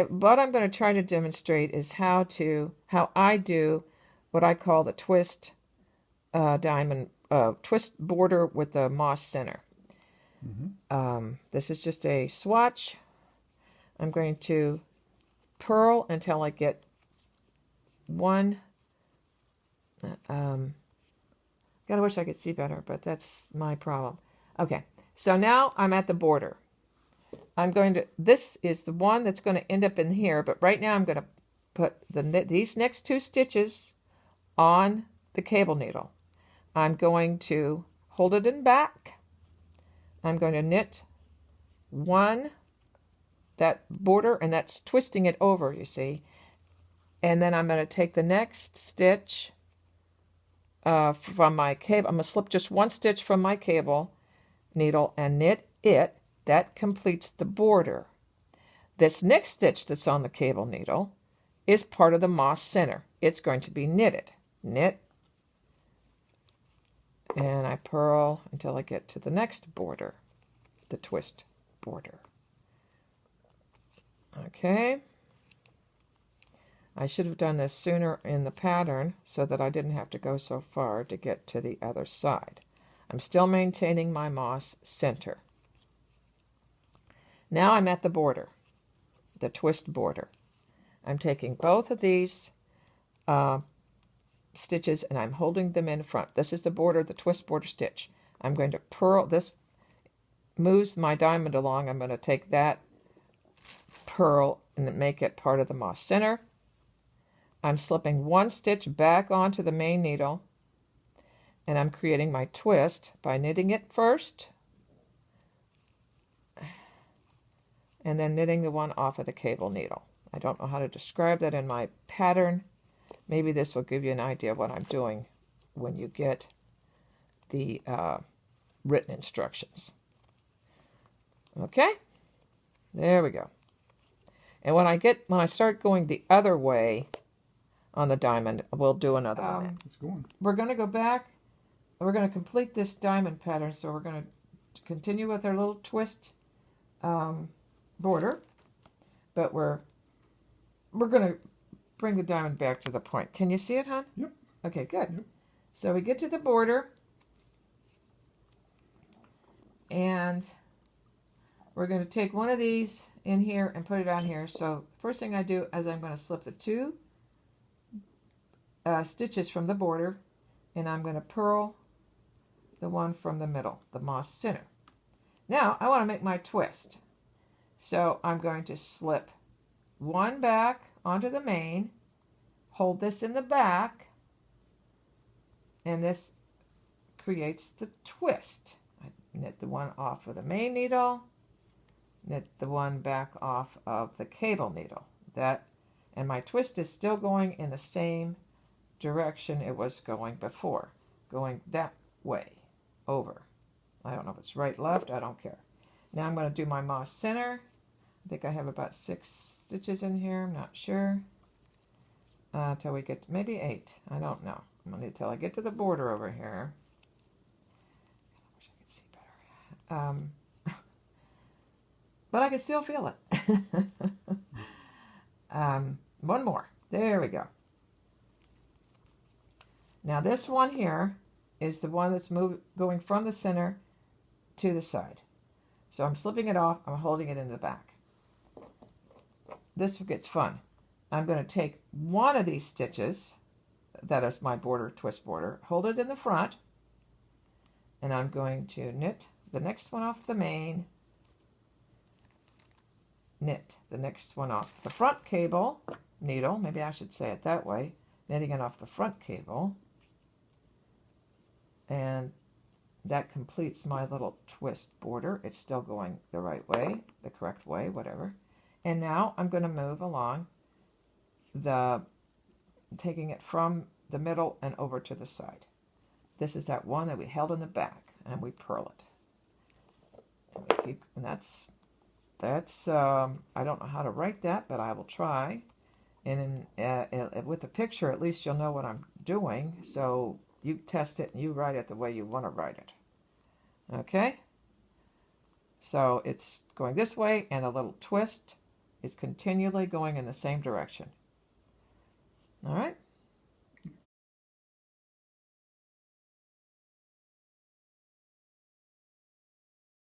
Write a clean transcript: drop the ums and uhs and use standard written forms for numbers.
what I'm going to try to demonstrate is how I do what I call the twist diamond twist border with the moss center. This is just a swatch. I'm going to purl until I get one. God, I wish I could see better, but that's my problem. Okay, so now I'm at the border. This is the one that's going to end up in here, but right now I'm going to put these next two stitches on the cable needle. I'm going to hold it in back. I'm going to knit that border, and that's twisting it over, you see. And then I'm going to take the next stitch from my cable. I'm going to slip just one stitch from my cable needle and knit it. That completes the border. This next stitch that's on the cable needle is part of the moss center. It's going to be knitted. Knit, and I purl until I get to the next border, the twist border. Okay. I should have done this sooner in the pattern so that I didn't have to go so far to get to the other side. I'm still maintaining my moss center. Now I'm at the border, the twist border. I'm taking both of these stitches and I'm holding them in front. This is the border, the twist border stitch. I'm going to purl. This moves my diamond along. I'm going to take that purl and make it part of the moss center. I'm slipping one stitch back onto the main needle, and I'm creating my twist by knitting it first and then knitting the one off of the cable needle. I don't know how to describe that in my pattern. Maybe this will give you an idea of what I'm doing when you get the written instructions. Okay, there we go. And when I start going the other way on the diamond, we'll do another one. It's going. We're going to go back. We're going to complete this diamond pattern, so we're going to continue with our little twist border, but we're going to bring the diamond back to the point. Can you see it, hon? Yep. Okay, good. Yep. So we get to the border, and we're going to take one of these in here and put it on here. So first thing I do is I'm going to slip the two stitches from the border, and I'm going to purl the one from the middle, the moss center. Now I want to make my twist. So I'm going to slip one back onto the main, hold this in the back, and this creates the twist. I knit the one off of the main needle, knit the one back off of the cable needle. And my twist is still going in the same direction it was going before, going that way, over. I don't know if it's right, left, I don't care. Now I'm going to do my moss center. I think I have about 6 stitches in here, I'm not sure. Till we get to maybe 8, I don't know. I'm going to till I get to the border over here. I wish I could see better. But I can still feel it. One more. There we go. Now this one here is the one that's going from the center to the side. So I'm slipping it off, I'm holding it in the back. This gets fun. I'm going to take one of these stitches, that is my border, twist border, hold it in the front, and I'm going to knit the next one off the main, knit the next one off the front cable needle, maybe I should say it that way, knitting it off the front cable, and that completes my little twist border. It's still going the right way, the correct way, whatever. And now I'm going to move along taking it from the middle and over to the side. This is that one that we held in the back, and we purl it. And that's I don't know how to write that, but I will try. And with the picture, at least you'll know what I'm doing. So you test it and you write it the way you want to write it. Okay? So it's going this way, and the little twist is continually going in the same direction.